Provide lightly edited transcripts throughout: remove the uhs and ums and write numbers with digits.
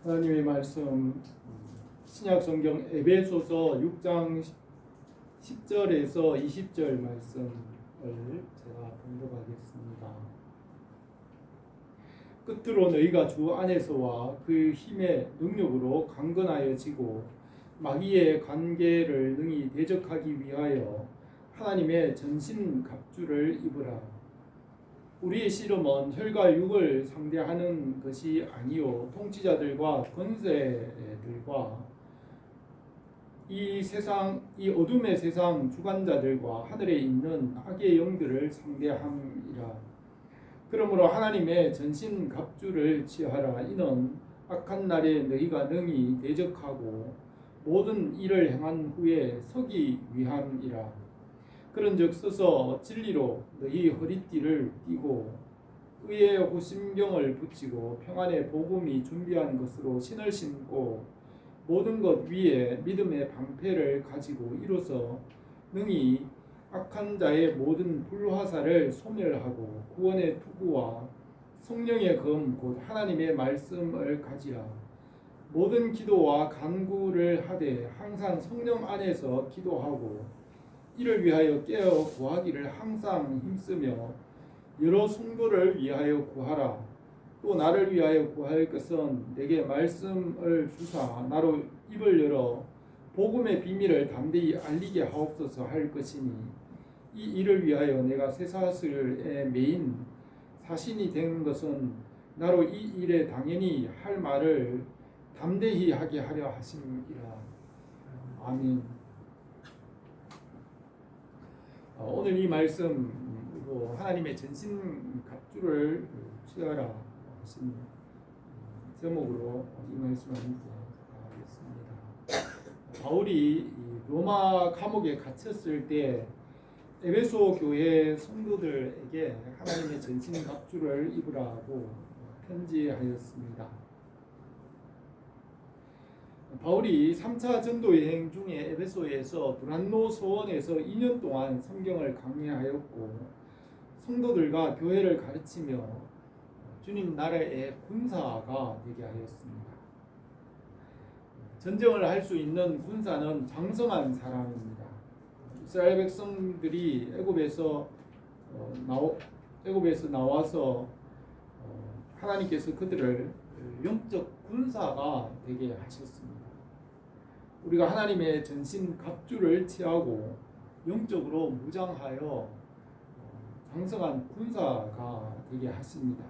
하나님의 말씀 신약 성경 에베소서 6장 10절에서 20절 말씀을 제가 봉독하겠습니다. 끝으로 너희가 주 안에서와 그 힘의 능력으로 강건하여지고 마귀의 관계를 능히 대적하기 위하여 하나님의 전신 갑주를 입으라. 우리의 씨름은 혈과 육을 상대하는 것이 아니요 통치자들과 권세들과 이 어둠의 세상 주관자들과 하늘에 있는 악의 영들을 상대함이라. 그러므로 하나님의 전신 갑주를 취하라. 이는 악한 날에 너희가 능히 대적하고 모든 일을 행한 후에 서기 위함이라. 그런즉 서서 진리로 너희 허리띠를 띠고 의의 호심경을 붙이고 평안의 복음이 준비한 것으로 신을 신고 모든 것 위에 믿음의 방패를 가지고 이로써 능히 악한 자의 모든 불화살을 소멸하고 구원의 투구와 성령의 검 곧 하나님의 말씀을 가지라. 모든 기도와 간구를 하되 항상 성령 안에서 기도하고 이를 위하여 깨어 구하기를 항상 힘쓰며 여러 성도를 위하여 구하라. 또 나를 위하여 구할 것은 내게 말씀을 주사 나로 입을 열어 복음의 비밀을 담대히 알리게 하옵소서 할 것이니 이 일을 위하여 내가 쇠사슬에 매인 사신이 된 것은 나로 이 일에 당연히 할 말을 담대히 하게 하려 하심이라. 아멘. 오늘 이 말씀으로 하나님의 전신 갑주를 취하라 하신 제목으로 이 말씀을 묵상하겠습니다. 바울이 로마 감옥에 갇혔을 때 에베소 교회 성도들에게 하나님의 전신 갑주를 입으라고 편지하였습니다. 바울이 3차 전도 여행 중에 에베소에서 두란노 소원에서 2년 동안 성경을 강해하였고 성도들과 교회를 가르치며 주님 나라의 군사가 되게 하였습니다. 전쟁을 할 수 있는 군사는 장성한 사람입니다. 이스라엘 백성들이 애굽에서 나와서 하나님께서 그들을 영적 군사가 되게 하셨습니다. 우리가 하나님의 전신 갑주를 취하고 영적으로 무장하여 장성한 군사가 되게 하십니다.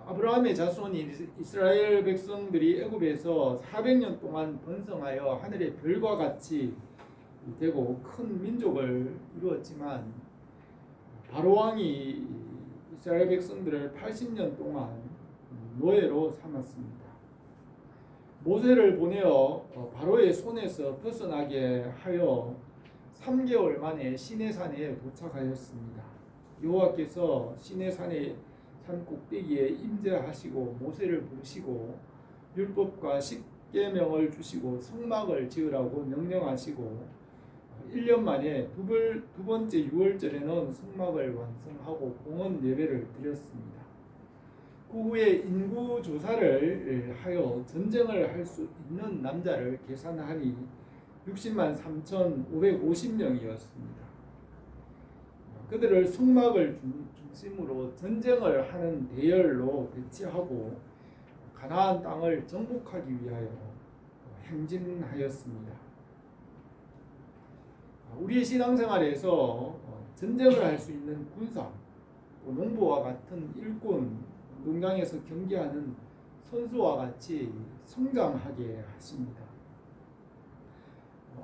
아브라함의 자손인 이스라엘 백성들이 애굽에서 400년 동안 번성하여 하늘의 별과 같이 되고 큰 민족을 이루었지만 바로 왕이 이스라엘 백성들을 80년 동안 노예로 삼았습니다. 모세를 보내어 바로의 손에서 벗어나게 하여 3개월 만에 시내산에 도착하였습니다. 여호와께서 시내산의 산 꼭대기에 임재하시고 모세를 부르시고 율법과 십계명을 주시고 성막을 지으라고 명령하시고 1년 만에 두 번째 6월절에는 성막을 완성하고 공헌 예배를 드렸습니다. 그 후에 인구 조사를 하여 전쟁을 할 수 있는 남자를 계산하니 60만 3,550명이었습니다. 그들을 성막을 중심으로 전쟁을 하는 대열로 배치하고 가나안 땅을 정복하기 위하여 행진하였습니다. 우리의 신앙생활에서 전쟁을 할 수 있는 군사, 농부와 같은 일꾼, 농장에서 경기하는 선수와 같이 성장하게 하십니다.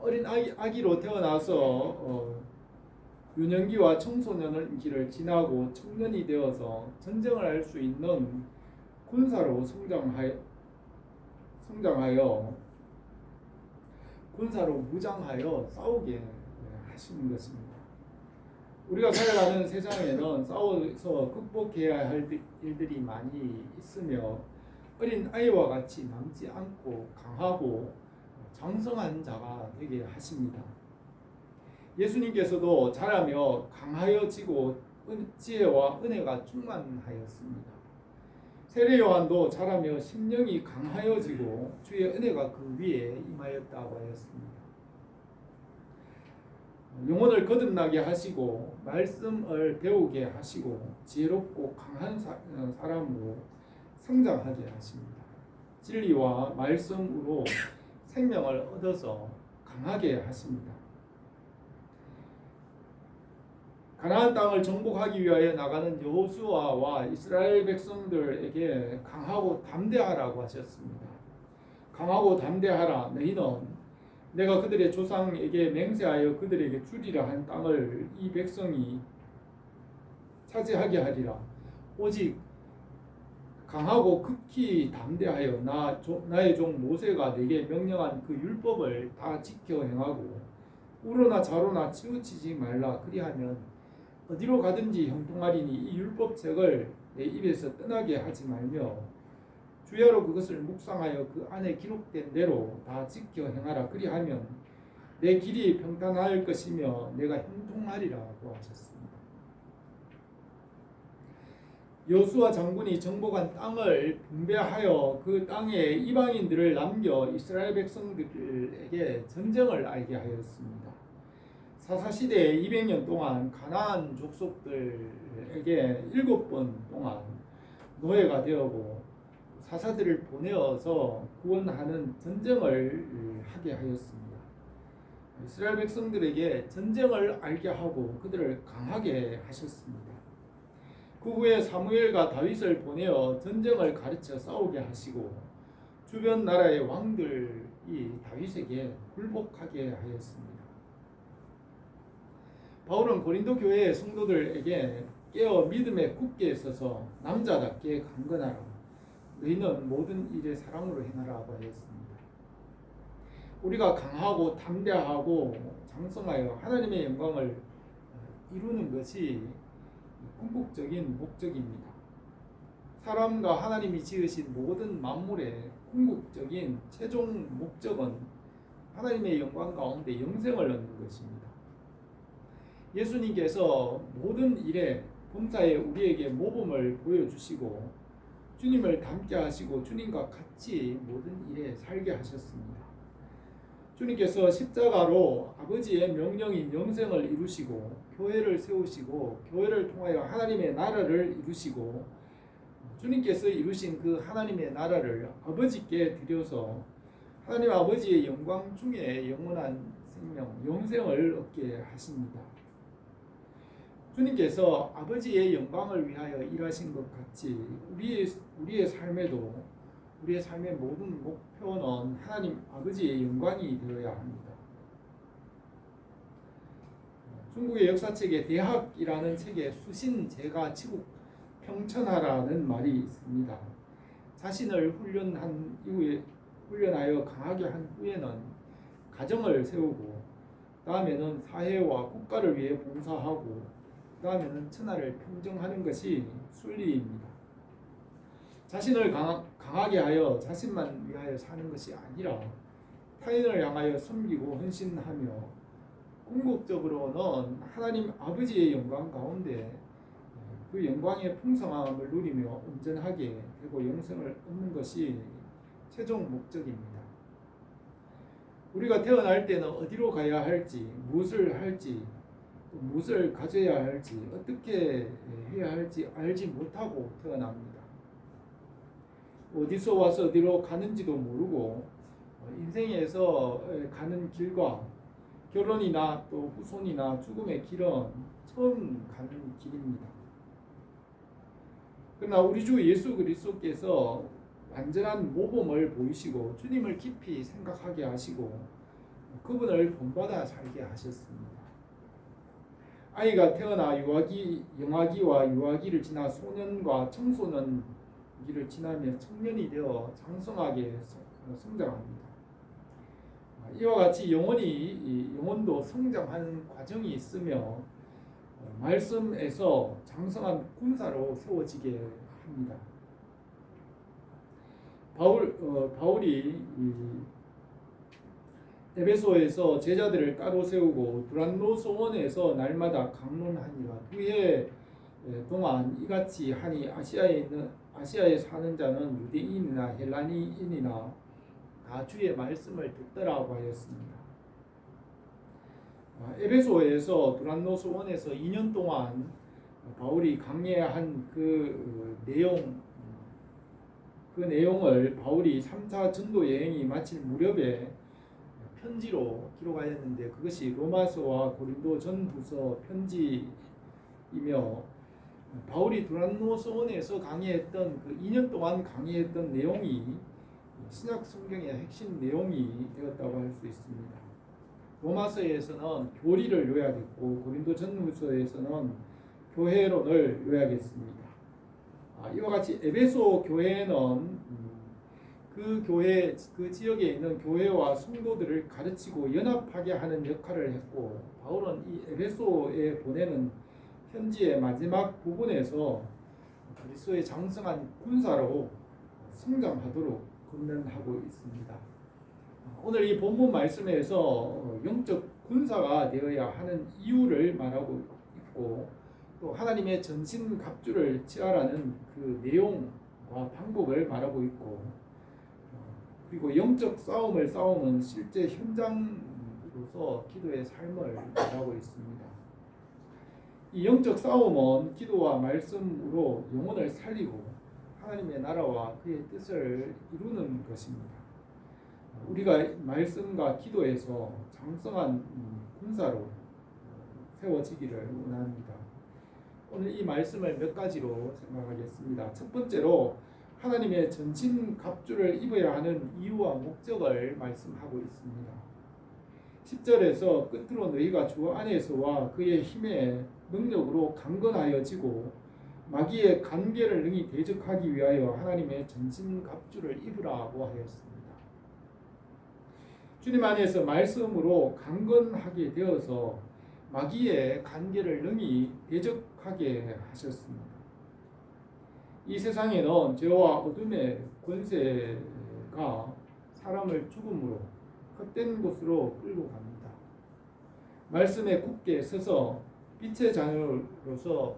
어린 아기로 태어나서 유년기와 청소년기를 지나고 청년이 되어서 전쟁을 할 수 있는 군사로 성장하여 군사로 무장하여 싸우게 하시는 것입니다. 우리가 살아가는 세상에는 싸워서 극복해야 할 일들이 많이 있으며 어린 아이와 같이 남지 않고 강하고 장성한 자가 되게 하십니다. 예수님께서도 자라며 강하여지고 지혜와 은혜가 충만하였습니다. 세례 요한도 자라며 심령이 강하여지고 주의 은혜가 그 위에 임하였다고 하였습니다. 영혼을 거듭나게 하시고 말씀을 배우게 하시고 지혜롭고 강한 사람으로 성장하게 하십니다. 진리와 말씀으로 생명을 얻어서 강하게 하십니다. 가나안 땅을 정복하기 위하여 나가는 여호수아와 이스라엘 백성들에게 강하고 담대하라고 하셨습니다. 강하고 담대하라. 너희는 내가 그들의 조상에게 맹세하여 그들에게 주리라 한 땅을 이 백성이 차지하게 하리라. 오직 강하고 극히 담대하여 나의 종 모세가 내게 명령한 그 율법을 다 지켜 행하고 우로나 좌로나 치우치지 말라. 그리하면 어디로 가든지 형통하리니 이 율법책을 내 입에서 떠나게 하지 말며 주야로 그것을 묵상하여 그 안에 기록된 대로 다 지켜 행하라. 그리하면 내 길이 평탄할 것이며 내가 형통하리라고 하셨습니다. 여호수아 장군이 정복한 땅을 분배하여 그 땅에 이방인들을 남겨 이스라엘 백성들에게 전쟁을 알게 하였습니다. 사사시대에 200년 동안 가나안 족속들에게 7번 동안 노예가 되었고 사사들을 보내어서 구원하는 전쟁을 하게 하였습니다. 이스라엘 백성들에게 전쟁을 알게 하고 그들을 강하게 하셨습니다. 그 후에 사무엘과 다윗을 보내어 전쟁을 가르쳐 싸우게 하시고 주변 나라의 왕들이 다윗에게 굴복하게 하였습니다. 바울은 고린도 교회의 성도들에게 깨어 믿음에 굳게 있어서 남자답게 강건하라. 너희는 모든 일에 사랑으로 행하라고 하였습니다. 우리가 강하고 담대하고 장성하여 하나님의 영광을 이루는 것이 궁극적인 목적입니다. 사람과 하나님이 지으신 모든 만물의 궁극적인 최종 목적은 하나님의 영광 가운데 영생을 얻는 것입니다. 예수님께서 모든 일에 범사에 우리에게 모범을 보여주시고 주님을 닮게 하시고 주님과 같이 모든 일에 살게 하셨습니다. 주님께서 십자가로 아버지의 명령인 영생을 이루시고 교회를 세우시고 교회를 통하여 하나님의 나라를 이루시고 주님께서 이루신 그 하나님의 나라를 아버지께 드려서 하나님 아버지의 영광 중에 영원한 생명, 영생을 얻게 하십니다. 주님께서 아버지의 영광을 위하여 일하신 것 같이 우리의 삶에도 우리의 삶의 모든 목표는 하나님 아버지의 영광이 되어야 합니다. 중국의 역사책에 대학이라는 책에 수신제가 치국 평천하라는 말이 있습니다. 자신을 훈련하여 강하게 한 후에는 가정을 세우고 다음에는 사회와 국가를 위해 봉사하고 그 다음에는 천하를 평정하는 것이 순리입니다. 자신을 강하게 하여 자신만 위하여 사는 것이 아니라 타인을 향하여 섬기고 헌신하며 궁극적으로는 하나님 아버지의 영광 가운데 그 영광의 풍성함을 누리며 온전하게 되고 영생을 얻는 것이 최종 목적입니다. 우리가 태어날 때는 어디로 가야 할지, 무엇을 할지, 무엇을 가져야 할지, 어떻게 해야 할지 알지 못하고 태어납니다. 어디서 와서 어디로 가는지도 모르고 인생에서 가는 길과 결혼이나 또 후손이나 죽음의 길은 처음 가는 길입니다. 그러나 우리 주 예수 그리스도께서 완전한 모범을 보이시고 주님을 깊이 생각하게 하시고 그분을 본받아 살게 하셨습니다. 아이가 태어나 영아기와 유아기를 지나 소년과 청소년기를 지나며 청년이 되어 장성하게 성장합니다. 이와 같이 영혼도 성장하는 과정이 있으며 말씀에서 장성한 군사로 세워지게 합니다. 바울이 에베소에서 제자들을 따로 세우고 두란노 소원에서 날마다 강론하니라. 2해 동안 이같이 하니 아시아에 사는 자는 유대인이나 헬라니인이나 다 주의 말씀을 듣더라고 하였습니다. 에베소에서 두란노스 원에서 2년 동안 바울이 강해한 그 내용을 바울이 3차 전도 여행이 마칠 무렵에 편지로 기록하였는데 그것이 로마서와 고린도 전후서 편지이며 바울이 두란노스 원에서 강의했던 그 2년 동안 강의했던 내용이 신약 성경의 핵심 내용이 되었다고 할 수 있습니다. 로마서에서는 교리를 요약했고 고린도 전후서에서는 교회론을 요약했습니다. 이와 같이 에베소 교회는 그 지역에 있는 교회와 성도들을 가르치고 연합하게 하는 역할을 했고 바울은 이 에베소에 보내는 편지의 마지막 부분에서 그리스도의 장성한 군사로 성장하도록 권면하고 있습니다. 오늘 이 본문 말씀에서 영적 군사가 되어야 하는 이유를 말하고 있고 또 하나님의 전신갑주를 취하라는 그 내용과 방법을 말하고 있고 그리고 영적 싸움을 싸우는 실제 현장으로서 기도의 삶을 말하고 있습니다. 이 영적 싸움은 기도와 말씀으로 영혼을 살리고 하나님의 나라와 그의 뜻을 이루는 것입니다. 우리가 말씀과 기도에서 장성한 군사로 세워지기를 원합니다. 오늘 이 말씀을 몇 가지로 생각하겠습니다. 첫 번째로 하나님의 전신 갑주를 입어야 하는 이유와 목적을 말씀하고 있습니다. 10절에서 끝으로 너희가 주 안에서와 그의 힘의 능력으로 강건하여지고 마귀의 간계를 능히 대적하기 위하여 하나님의 전신 갑주를 입으라고 하였습니다. 주님 안에서 말씀으로 강건하게 되어서 마귀의 간계를 능히 대적하게 하셨습니다. 이 세상에는 죄와 어둠의 권세가 사람을 죽음으로 헛된 곳으로 끌고 갑니다. 말씀에 굳게 서서 빛의 자녀로서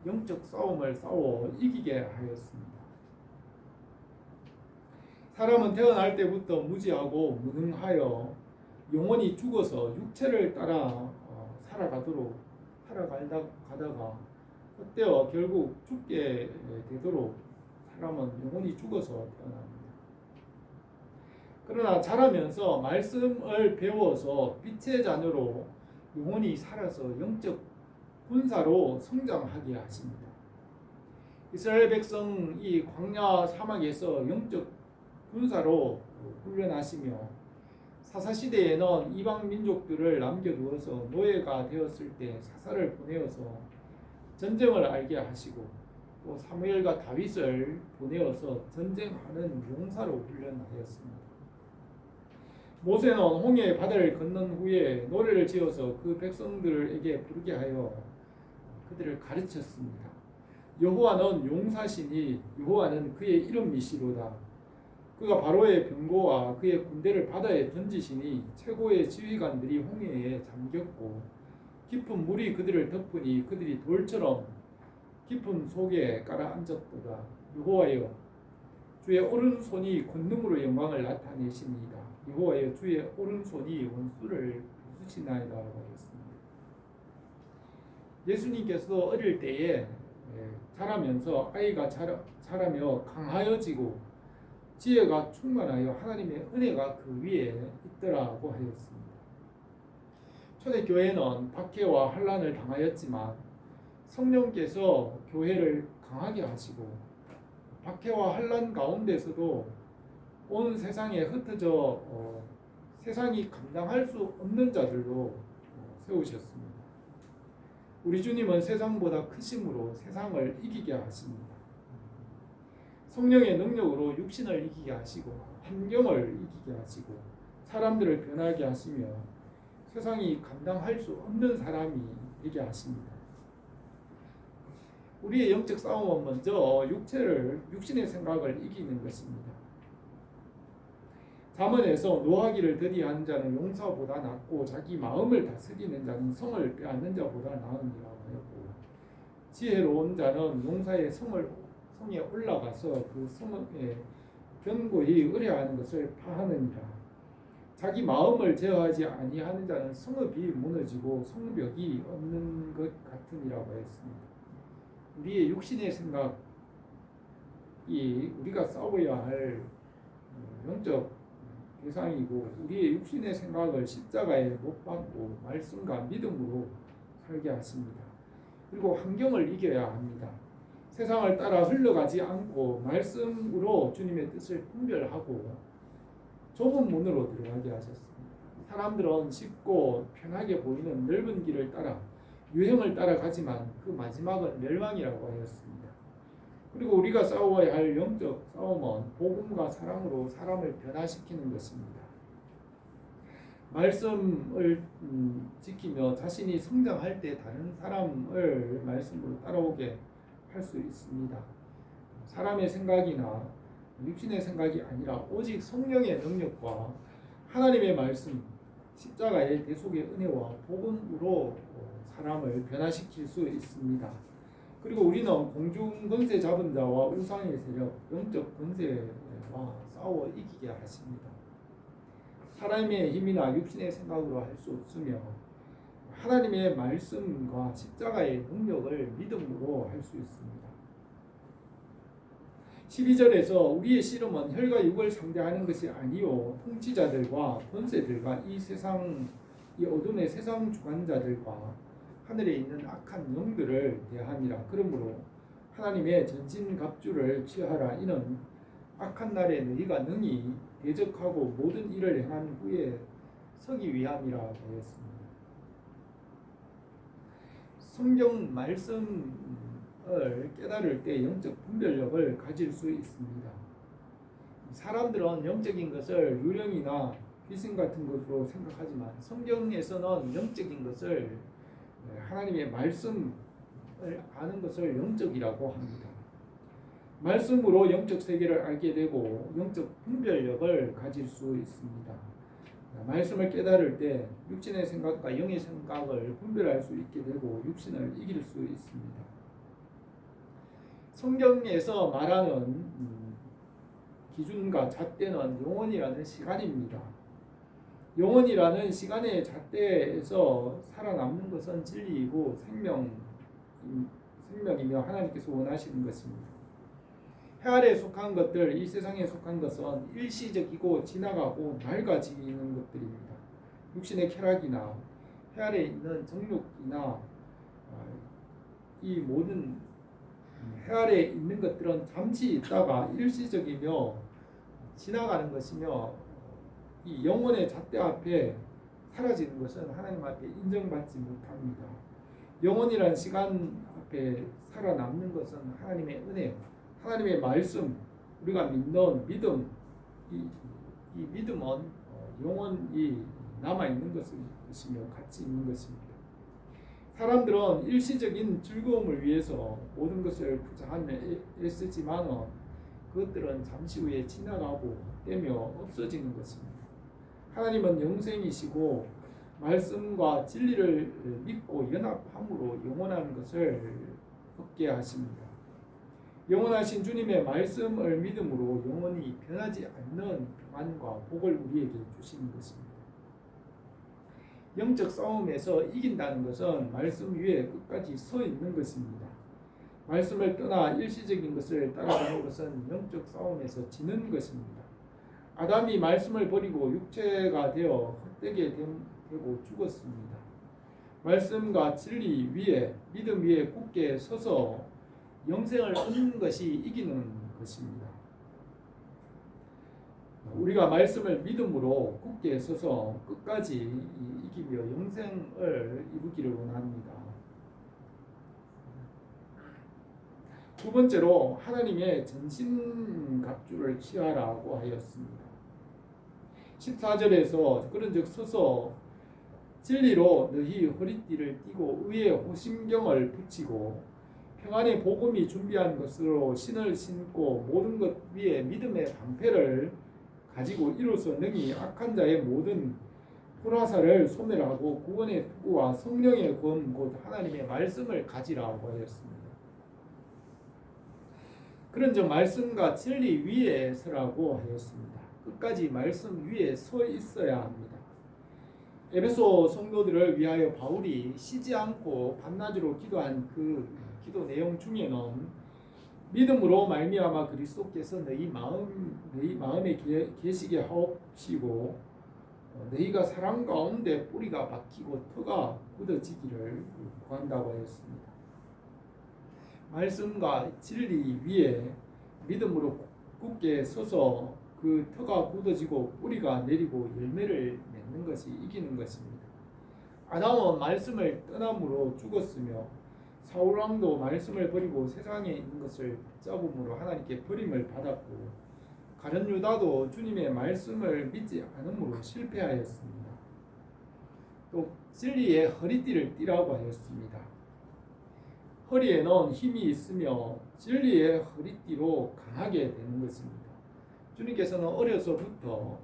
영적 싸움을 싸워 이기게 하였습니다. 사람은 태어날 때부터 무지하고 무능하여 영혼이 죽어서 육체를 따라 살아가다가 헛되어 결국 죽게 되도록 사람은 영혼이 죽어서 태어납니다. 그러나 자라면서 말씀을 배워서 빛의 자녀로 영혼이 살아서 영적 군사로 성장하게 하십니다. 이스라엘 백성이 광야 사막에서 영적 군사로 훈련하시며 사사시대에는 이방 민족들을 남겨두어서 노예가 되었을 때 사사를 보내어서 전쟁을 알게 하시고 또 사무엘과 다윗을 보내어서 전쟁하는 용사로 훈련하였습니다. 모세는 홍해 바다를 건넌 후에 노래를 지어서 그 백성들에게 부르게 하여 그들을 가르쳤습니다. 여호와는 용사시니 여호와는 그의 이름이시로다. 그가 바로의 병거와 그의 군대를 바다에 던지시니 최고의 지휘관들이 홍해에 잠겼고 깊은 물이 그들을 덮으니 그들이 돌처럼 깊은 속에 가라앉았도다. 여호와여 주의 오른손이 권능으로 영광을 나타내십니다. 여호와여 주의 오른손이 원수를 부수시나이다 하였습니다. 예수님께서도 어릴 때에 자라면서 아이가 자라며 강하여지고 지혜가 충만하여 하나님의 은혜가 그 위에 있더라고 하였습니다. 초대교회는 박해와 환난을 당하였지만 성령께서 교회를 강하게 하시고 박해와 환난 가운데서도 온 세상에 흩어져 세상이 감당할 수 없는 자들도 세우셨습니다. 우리 주님은 세상보다 크심으로 세상을 이기게 하십니다. 성령의 능력으로 육신을 이기게 하시고 환경을 이기게 하시고 사람들을 변하게 하시며 세상이 감당할 수 없는 사람이 되게 하십니다. 우리의 영적 싸움은 먼저 육신의 생각을 이기는 것입니다. 잠언에서 노하기를 더디한 자는 용사보다 낫고 자기 마음을 다스리는 자는 성을 빼앗는 자보다 나으니라고 하였고 지혜로운 자는 용사의 성에 올라가서 그 성에 견고히 의뢰하는 것을 파하느니라. 자기 마음을 제어하지 아니하는 자는 성읍이 무너지고 성벽이 없는 것 같으니라고 했습니다. 우리의 육신의 생각이 우리가 싸워야 할 영적 대상이고, 우리의 육신의 생각을 십자가에 못 박고 말씀과 믿음으로 살게 하십니다. 그리고 환경을 이겨야 합니다. 세상을 따라 흘러가지 않고 말씀으로 주님의 뜻을 분별하고 좁은 문으로 들어가게 하셨습니다. 사람들은 쉽고 편하게 보이는 넓은 길을 따라 유행을 따라가지만 그 마지막은 멸망이라고 하였습니다. 그리고 우리가 싸워야 할 영적 싸움은 복음과 사랑으로 사람을 변화시키는 것입니다. 말씀을 지키며 자신이 성장할 때 다른 사람을 말씀으로 따라오게 할 수 있습니다. 사람의 생각이나 육신의 생각이 아니라 오직 성령의 능력과 하나님의 말씀, 십자가의 대속의 은혜와 복음으로 사람을 변화시킬 수 있습니다. 그리고 우리는 공중 권세 잡은 자와 우상의 세력, 영적 권세와 싸워 이기게 하십니다. 사람의 힘이나 육신의 생각으로 할 수 없으며 하나님의 말씀과 십자가의 능력을 믿음으로 할 수 있습니다. 12절에서 우리의 씨름은 혈과 육을 상대하는 것이 아니요 통치자들과 권세들과 이 어둠의 세상 주관자들과 하늘에 있는 악한 영들을 대함이라. 그러므로 하나님의 전신갑주를 취하라. 이는 악한 날에 너희가 능히 대적하고 모든 일을 행한 후에 서기 위함이라 하였습니다. 성경 말씀을 깨달을 때 영적 분별력을 가질 수 있습니다. 사람들은 영적인 것을 유령이나 귀신 같은 것으로 생각하지만 성경에서는 영적인 것을 하나님의 말씀을 아는 것을 영적이라고 합니다. 말씀으로 영적 세계를 알게 되고 영적 분별력을 가질 수 있습니다. 말씀을 깨달을 때 육신의 생각과 영의 생각을 분별할 수 있게 되고 육신을 이길 수 있습니다. 성경에서 말하는 기준과 잣대는 영혼이라는 시간입니다. 영혼이라는 시간의 잣대에서 살아남는 것은 진리이고 생명이며 하나님께서 원하시는 것입니다. 해 아래에 속한 것들, 이 세상에 속한 것은 일시적이고 지나가고 낡아지는 것들입니다. 육신의 쾌락이나 해 아래에 있는 정욕이나 이 모든 해 아래에 있는 것들은 잠시 있다가 일시적이며 지나가는 것이며 이 영혼의 잣대 앞에 사라지는 것은 하나님 앞에 인정받지 못합니다. 영혼이란 시간 앞에 살아남는 것은 하나님의 은혜, 하나님의 말씀, 우리가 믿는 믿음, 이 믿음은 영원히 남아있는 것이며 가치 있는 것입니다. 사람들은 일시적인 즐거움을 위해서 모든 것을 투자하며 애쓰지만 그것들은 잠시 후에 지나가고 떼며 없어지는 것입니다. 하나님은 영생이시고 말씀과 진리를 믿고 연합함으로 영원한 것을 얻게 하십니다. 영원하신 주님의 말씀을 믿음으로 영원히 변하지 않는 평안과 복을 우리에게 주시는 것입니다. 영적 싸움에서 이긴다는 것은 말씀 위에 끝까지 서 있는 것입니다. 말씀을 떠나 일시적인 것을 따라가는 것은 영적 싸움에서 지는 것입니다. 아담이 말씀을 버리고 육체가 되어 헛되게 되고 죽었습니다. 말씀과 진리 위에, 믿음 위에 굳게 서서 영생을 얻는 것이 이기는 것입니다. 우리가 말씀을 믿음으로 굳게 서서 끝까지 이기며 영생을 이루기를 원합니다. 두 번째로 하나님의 전신갑주를 취하라고 하였습니다. 14절에서 그런즉 서서 진리로 너희 허리띠를 띠고 의의 호심경을 붙이고 평안의 복음이 준비한 것으로 신을 신고 모든 것 위에 믿음의 방패를 가지고 이로써 능히 악한 자의 모든 불화살을 소멸하고 구원의 투구와 성령의 검 곧 하나님의 말씀을 가지라고 하였습니다. 그런즉 말씀과 진리 위에 서라고 하였습니다. 끝까지 말씀 위에 서 있어야 합니다. 에베소 성도들을 위하여 바울이 쉬지 않고 밤낮으로 기도한 그 기도 내용 중에는 믿음으로 말미암아 그리스도께서 너희 마음에 계시게 하옵시고 너희가 사랑 가운데 뿌리가 박히고 터가 굳어지기를 구한다고 하였습니다. 말씀과 진리 위에 믿음으로 굳게 서서 그 터가 굳어지고 뿌리가 내리고 열매를 맺는 것이 이기는 것입니다. 아담은 말씀을 떠남으로 죽었으며 사울왕도 말씀을 버리고 세상에 있는 것을 붙잡음으로 하나님께 버림을 받았고 가룟 유다도 주님의 말씀을 믿지 않음으로 실패하였습니다. 또 진리의 허리띠를 띠라고 하였습니다. 허리에는 힘이 있으며 진리의 허리띠로 강하게 되는 것입니다. 주님께서는 어려서부터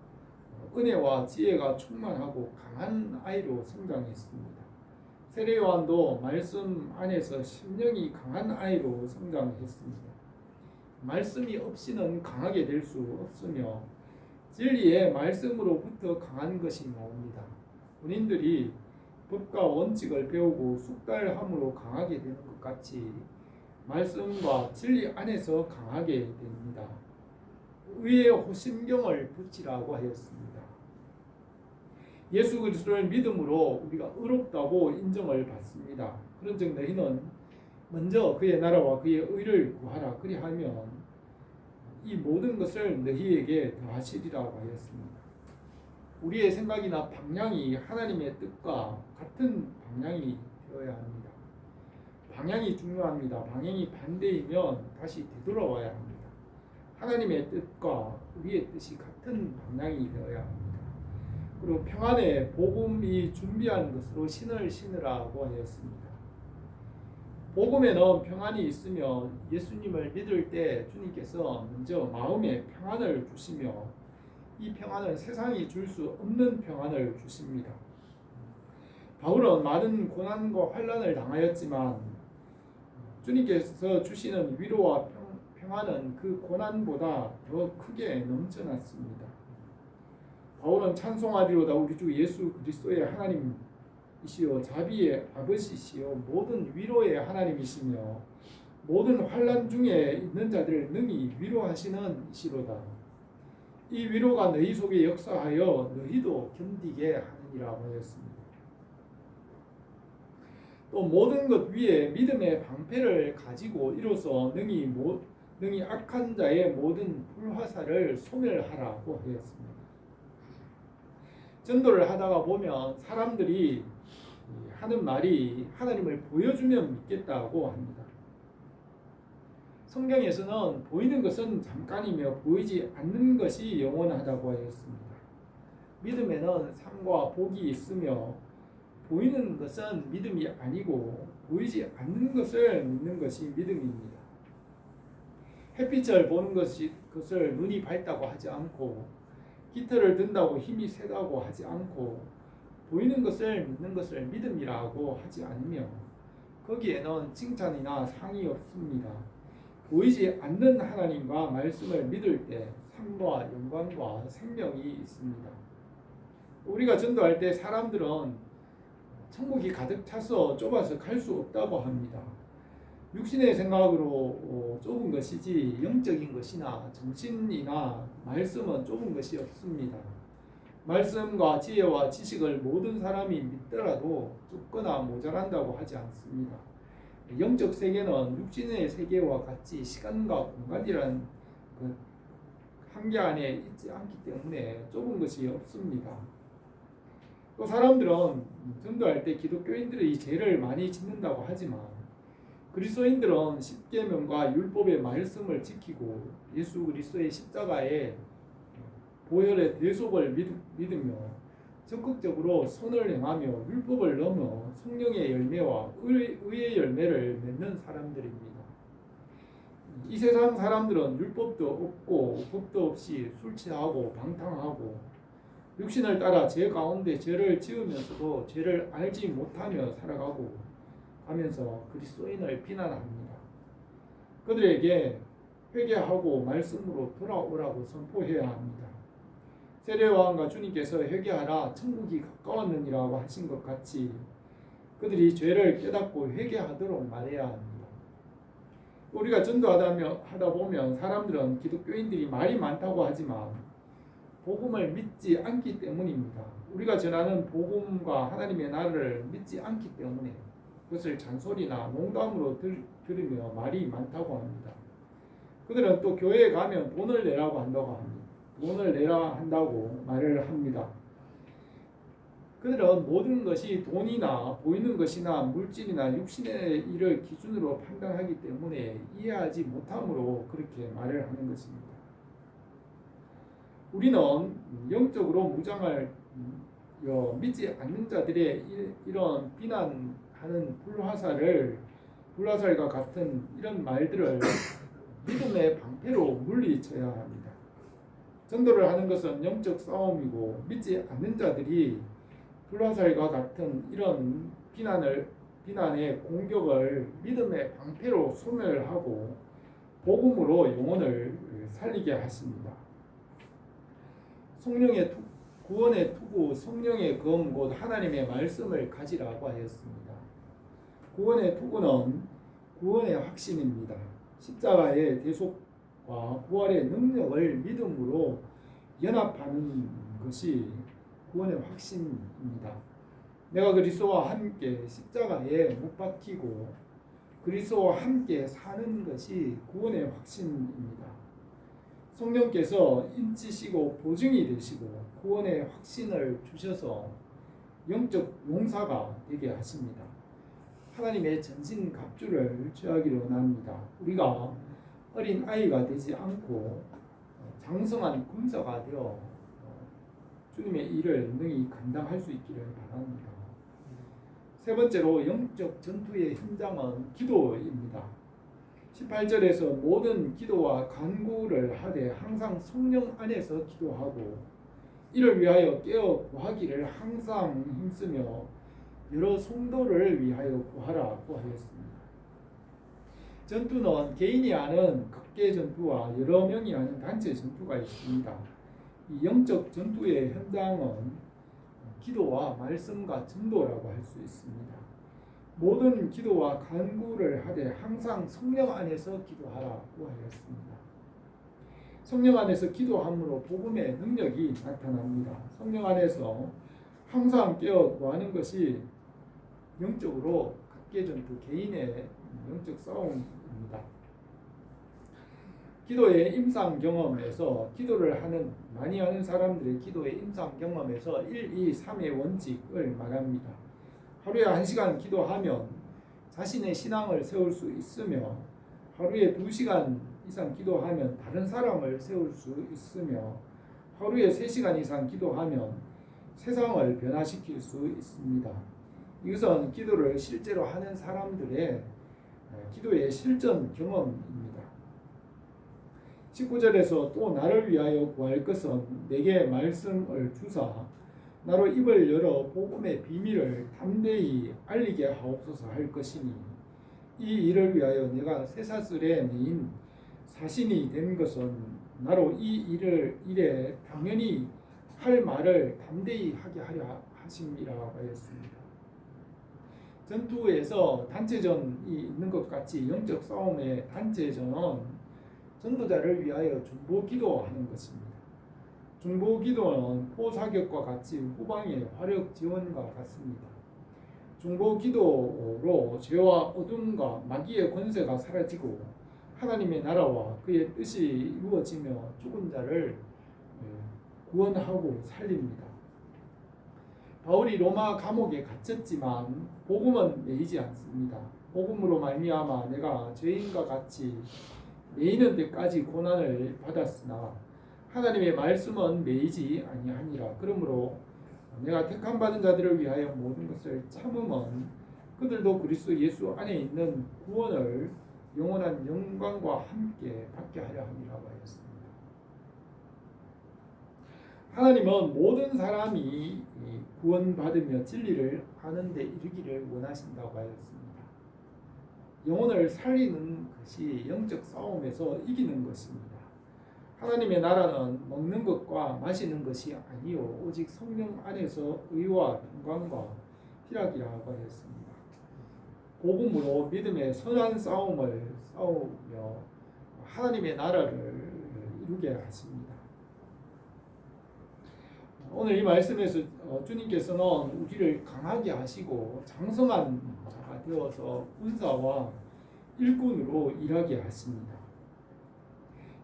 은혜와 지혜가 충만하고 강한 아이로 성장했습니다. 세례요한도 말씀 안에서 심령이 강한 아이로 성장했습니다. 말씀이 없이는 강하게 될 수 없으며 진리의 말씀으로부터 강한 것이 나옵니다. 본인들이 법과 원칙을 배우고 숙달함으로 강하게 되는 것 같이 말씀과 진리 안에서 강하게 됩니다. 의의 호심경을 붙이라고 하였습니다. 예수 그리스도를 믿음으로 우리가 의롭다고 인정을 받습니다. 그런즉 너희는 먼저 그의 나라와 그의 의를 구하라. 그리하면 이 모든 것을 너희에게 더하시리라고 하였습니다. 우리의 생각이나 방향이 하나님의 뜻과 같은 방향이 되어야 합니다. 방향이 중요합니다. 방향이 반대이면 다시 되돌아와야 합니다. 하나님의 뜻과 우리의 뜻이 같은 방향이 되어야 합니다. 그리고 평안의 복음이 준비한 것으로 신을 신으라고 하였습니다. 복음에는 평안이 있으며 예수님을 믿을 때 주님께서 먼저 마음에 평안을 주시며 이 평안은 세상이 줄 수 없는 평안을 주십니다. 바울은 많은 고난과 환난을 당하였지만 주님께서 주시는 위로와 평안은 그 고난보다 더 크게 넘쳐났습니다. 바울은 찬송하리로다 우리 주 예수 그리스도의 하나님이시오 자비의 아버지시오 모든 위로의 하나님이시며 모든 환난 중에 있는 자들을 능히 위로하시는 이시로다. 이 위로가 너희 속에 역사하여 너희도 견디게 하느니라고 하였습니다. 또 모든 것 위에 믿음의 방패를 가지고 이로써 능히 악한 자의 모든 불화살을 소멸하라고 하였습니다. 전도를 하다가 보면 사람들이 하는 말이 하나님을 보여주면 믿겠다고 합니다. 성경에서는 보이는 것은 잠깐이며 보이지 않는 것이 영원하다고 하였습니다. 믿음에는 삶과 복이 있으며 보이는 것은 믿음이 아니고 보이지 않는 것을 믿는 것이 믿음입니다. 햇빛을 보는 것을 눈이 밝다고 하지 않고 깃털을 든다고 힘이 세다고 하지 않고 보이는 것을 믿는 것을 믿음이라고 하지 않으며 거기에는 칭찬이나 상이 없습니다. 보이지 않는 하나님과 말씀을 믿을 때 삶과 영광과 생명이 있습니다. 우리가 전도할 때 사람들은 천국이 가득 차서 좁아서 갈 수 없다고 합니다. 육신의 생각으로 좁은 것이지 영적인 것이나 정신이나 말씀은 좁은 것이 없습니다. 말씀과 지혜와 지식을 모든 사람이 믿더라도 좁거나 모자란다고 하지 않습니다. 영적 세계는 육신의 세계와 같이 시간과 공간이라는 그 한계 안에 있지 않기 때문에 좁은 것이 없습니다. 또 사람들은 전도할 때 기독교인들이 죄를 많이 짓는다고 하지만 그리스도인들은 십계명과 율법의 말씀을 지키고 예수 그리스도의 십자가의 보혈의 대속을 믿으며 적극적으로 선을 행하며 율법을 넘어 성령의 열매와 의의 열매를 맺는 사람들입니다. 이 세상 사람들은 율법도 없고 법도 없이 술 취하고 방탕하고 육신을 따라 죄 가운데 죄를 지으면서도 죄를 알지 못하며 살아가고 하면서 그리스도인을 비난합니다. 그들에게 회개하고 말씀으로 돌아오라고 선포해야 합니다. 세례요한과 주님께서 회개하라 천국이 가까웠느니라고 하신 것 같이 그들이 죄를 깨닫고 회개하도록 말해야 합니다. 우리가 전도하다 보면 사람들은 기독교인들이 말이 많다고 하지만 복음을 믿지 않기 때문입니다. 우리가 전하는 복음과 하나님의 나라를 믿지 않기 때문에 그것을 잔소리나 농담으로 들으며 말이 많다고 합니다. 그들은 또 교회에 가면 돈을 내라고 한다고 합니다. 돈을 내라 한다고 말을 합니다. 그들은 모든 것이 돈이나 보이는 것이나 물질이나 육신의 일을 기준으로 판단하기 때문에 이해하지 못함으로 그렇게 말을 하는 것입니다. 우리는 영적으로 무장을 믿지 않는 자들의 이런 비난하는 불화살과 같은 이런 말들을 믿음의 방패로 물리쳐야 합니다. 전도를 하는 것은 영적 싸움이고 믿지 않는 자들이 불화살과 같은 이런 비난의 공격을 믿음의 방패로 소멸하고 복음으로 영혼을 살리게 하십니다. 성령의 구원의 투구, 성령의 검 곧 하나님의 말씀을 가지라고 하였습니다. 구원의 투구는 구원의 확신입니다. 십자가의 대속과 부활의 능력을 믿음으로 연합하는 것이 구원의 확신입니다. 내가 그리스도와 함께 십자가에 못 박히고 그리스도와 함께 사는 것이 구원의 확신입니다. 성령께서 인치시고 보증이 되시고 구원의 확신을 주셔서 영적 용사가 되게 하십니다. 하나님의 전신갑주를 취하기를 원합니다. 우리가 어린 아이가 되지 않고 장성한 군사가 되어 주님의 일을 능히 감당할 수 있기를 바랍니다. 세 번째로 영적 전투의 현장은 기도입니다. 18절에서 모든 기도와 간구를 하되 항상 성령 안에서 기도하고 이를 위하여 깨어 구하기를 항상 힘쓰며 여러 성도를 위하여 구하라고 하였습니다. 전투는 개인이 하는 각계 전투와 여러 명이 하는 단체 전투가 있습니다. 이 영적 전투의 현장은 기도와 말씀과 전도라고 할 수 있습니다. 모든 기도와 간구를 하되 항상 성령 안에서 기도하라고 하였습니다. 성령 안에서 기도함으로 복음의 능력이 나타납니다. 성령 안에서 항상 깨어 구하는 것이 영적으로 각계 전투, 개인의 영적 싸움입니다. 기도의 임상 경험에서 기도를 많이 하는 사람들의 기도의 임상 경험에서 1, 2, 3의 원칙을 말합니다. 하루에 1시간 기도하면 자신의 신앙을 세울 수 있으며 하루에 2시간 이상 기도하면 다른 사람을 세울 수 있으며 하루에 3시간 이상 기도하면 세상을 변화시킬 수 있습니다. 이것은 기도를 실제로 하는 사람들의 기도의 실전 경험입니다. 19절에서 또 나를 위하여 구할 것은 내게 말씀을 주사 나로 입을 열어 복음의 비밀을 담대히 알리게 하옵소서 할 것이니 이 일을 위하여 내가 쇠사슬에 매인 사신이 된 것은 나로 이 일에 당연히 할 말을 담대히 하게 하려 하심이라고 하였습니다. 전투에서 단체전이 있는 것 같이 영적 싸움의 단체전은 전도자를 위하여 중보 기도하는 것입니다. 중보 기도는 포사격과 같이 후방의 화력 지원과 같습니다. 중보 기도로 죄와 어둠과 마귀의 권세가 사라지고 하나님의 나라와 그의 뜻이 이루어지며 죽은 자를 구원하고 살립니다. 바울이 로마 감옥에 갇혔지만 복음은 매이지 않습니다. 복음으로 말미암아 내가 죄인과 같이 매이는 데까지 고난을 받았으나 하나님의 말씀은 매이지 아니하니라. 그러므로 내가 택함 받은 자들을 위하여 모든 것을 참음은 그들도 그리스도 예수 안에 있는 구원을 영원한 영광과 함께 받게 하려 함이라고 하였습니다. 하나님은 모든 사람이 구원받으며 진리를 아는 데 이르기를 원하신다고 하였습니다. 영혼을 살리는 것이 영적 싸움에서 이기는 것입니다. 하나님의 나라는 먹는 것과 마시는 것이 아니요 오직 성령 안에서 의와 평강과 희락이라고 하였습니다. 복음으로 믿음의 선한 싸움을 싸우며 하나님의 나라를 이루게 하십니다. 오늘 이 말씀에서 주님께서는 우리를 강하게 하시고 장성한 자가 되어서 군사와 일꾼으로 일하게 하십니다.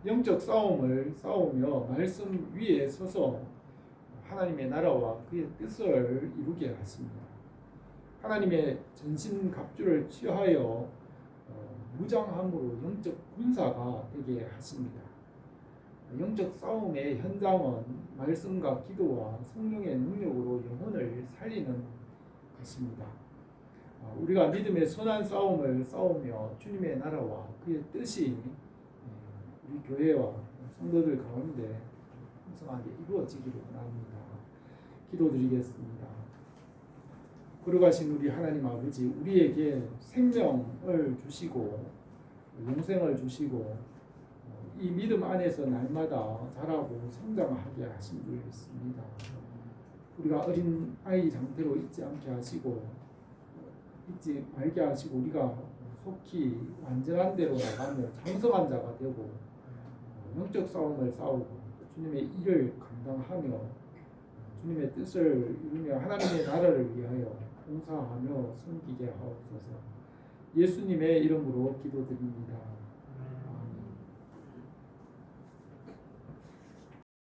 영적 싸움을 싸우며 말씀 위에 서서 하나님의 나라와 그의 뜻을 이루게 하십니다. 하나님의 전신갑주를 취하여 무장함으로 영적 군사가 되게 하십니다. 영적 싸움의 현장은 말씀과 기도와 성령의 능력으로 영혼을 살리는 것입니다. 우리가 믿음의 선한 싸움을 싸우며 주님의 나라와 그의 뜻이 우리 교회와 성도들 가운데 풍성하게 이루어지기를 원합니다. 기도드리겠습니다. 거룩하신 우리 하나님 아버지, 우리에게 생명을 주시고 영생을 주시고 이 믿음 안에서 날마다 자라고 성장하게 하신 줄 믿습니다. 우리가 어린 아이 상태로 있지 않게 하시고 잊지 말게 하시고 우리가 속히 완전한 대로 나가며 장성한 자가 되고 영적 싸움을 싸우고 주님의 일을 감당하며 주님의 뜻을 이루며 하나님의 나라를 위하여 봉사하며 섬기게 하옵소서. 예수님의 이름으로 기도드립니다.